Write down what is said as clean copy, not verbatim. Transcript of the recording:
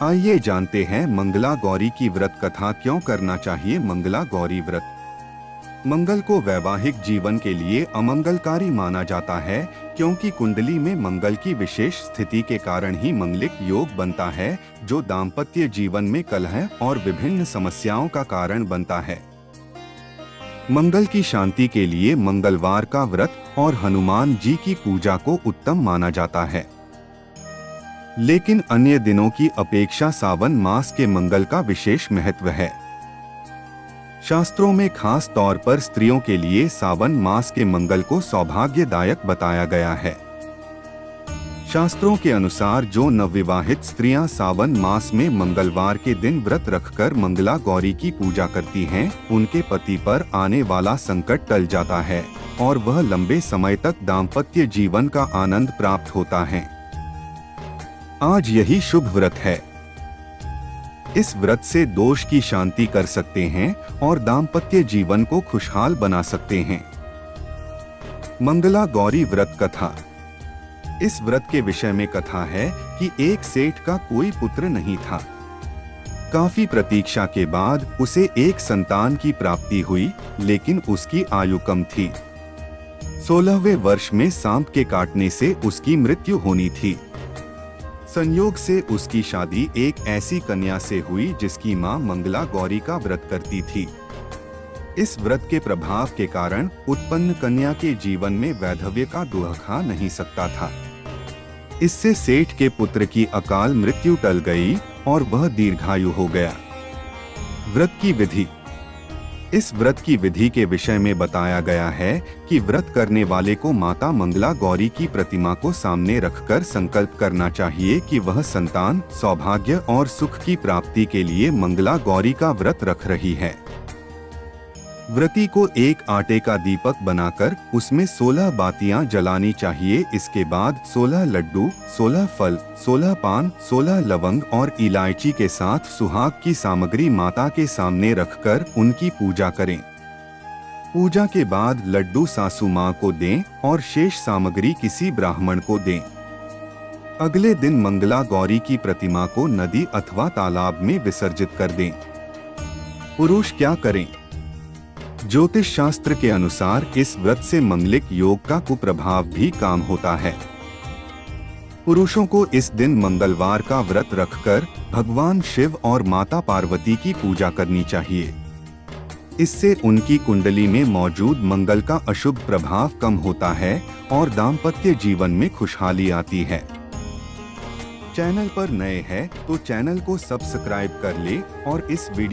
आइए जानते हैं मंगला गौरी की व्रत कथा क्यों करना चाहिए। मंगला गौरी व्रत मंगल को वैवाहिक जीवन के लिए अमंगलकारी माना जाता है, क्योंकि कुंडली में मंगल की विशेष स्थिति के कारण ही मंगलिक योग बनता है, जो दाम्पत्य जीवन में कलह और विभिन्न समस्याओं का कारण बनता है। मंगल की शांति के लिए मंगलवार का व्रत और हनुमान जी की पूजा को उत्तम माना जाता है, लेकिन अन्य दिनों की अपेक्षा सावन मास के मंगल का विशेष महत्व है। शास्त्रों में खास तौर पर स्त्रियों के लिए सावन मास के मंगल को सौभाग्यदायक बताया गया है। शास्त्रों के अनुसार जो नवविवाहित स्त्रियां सावन मास में मंगलवार के दिन व्रत रखकर मंगला गौरी की पूजा करती हैं, उनके पति पर आने वाला संकट टल जाता है और वह लंबे समय तक दाम्पत्य जीवन का आनंद प्राप्त होता है। आज यही शुभ व्रत है। इस व्रत से दोष की शांति कर सकते हैं और दाम्पत्य जीवन को खुशहाल बना सकते हैं। मंगला गौरी व्रत कथा। इस व्रत के विषय में कथा है कि एक सेठ का कोई पुत्र नहीं था। काफी प्रतीक्षा के बाद उसे एक संतान की प्राप्ति हुई, लेकिन उसकी आयु कम थी। 16वें वर्ष में सांप के काटने से उसकी मृत्यु होनी थी। संयोग से उसकी शादी एक ऐसी कन्या से हुई जिसकी मां मंगला गौरी का व्रत करती थी। इस व्रत के प्रभाव के कारण उत्पन्न कन्या के जीवन में वैधव्य का दुख खा नहीं सकता था। इससे सेठ के पुत्र की अकाल मृत्यु टल गई और वह दीर्घायु हो गया। व्रत की विधि। इस व्रत की विधि के विषय में बताया गया है कि व्रत करने वाले को माता मंगला गौरी की प्रतिमा को सामने रखकर संकल्प करना चाहिए कि वह संतान, सौभाग्य और सुख की प्राप्ति के लिए मंगला गौरी का व्रत रख रही है। व्रती को एक आटे का दीपक बनाकर उसमें 16 बातियां जलानी चाहिए। इसके बाद 16 लड्डू, 16 फल, 16 पान, 16 लवंग और इलायची के साथ सुहाग की सामग्री माता के सामने रखकर उनकी पूजा करें। पूजा के बाद लड्डू सासू माँ को दें और शेष सामग्री किसी ब्राह्मण को दें। अगले दिन मंगला गौरी की प्रतिमा को नदी अथवा तालाब में विसर्जित कर दें। पुरुष क्या करें? ज्योतिष शास्त्र के अनुसार इस व्रत से मंगलिक योग का कुप्रभाव भी काम होता है। पुरुषों को इस दिन मंगलवार का व्रत रखकर भगवान शिव और माता पार्वती की पूजा करनी चाहिए। इससे उनकी कुंडली में मौजूद मंगल का अशुभ प्रभाव कम होता है और दाम्पत्य जीवन में खुशहाली आती है। चैनल पर नए हैं तो चैनल को सब्सक्राइब कर ले और इस वीडियो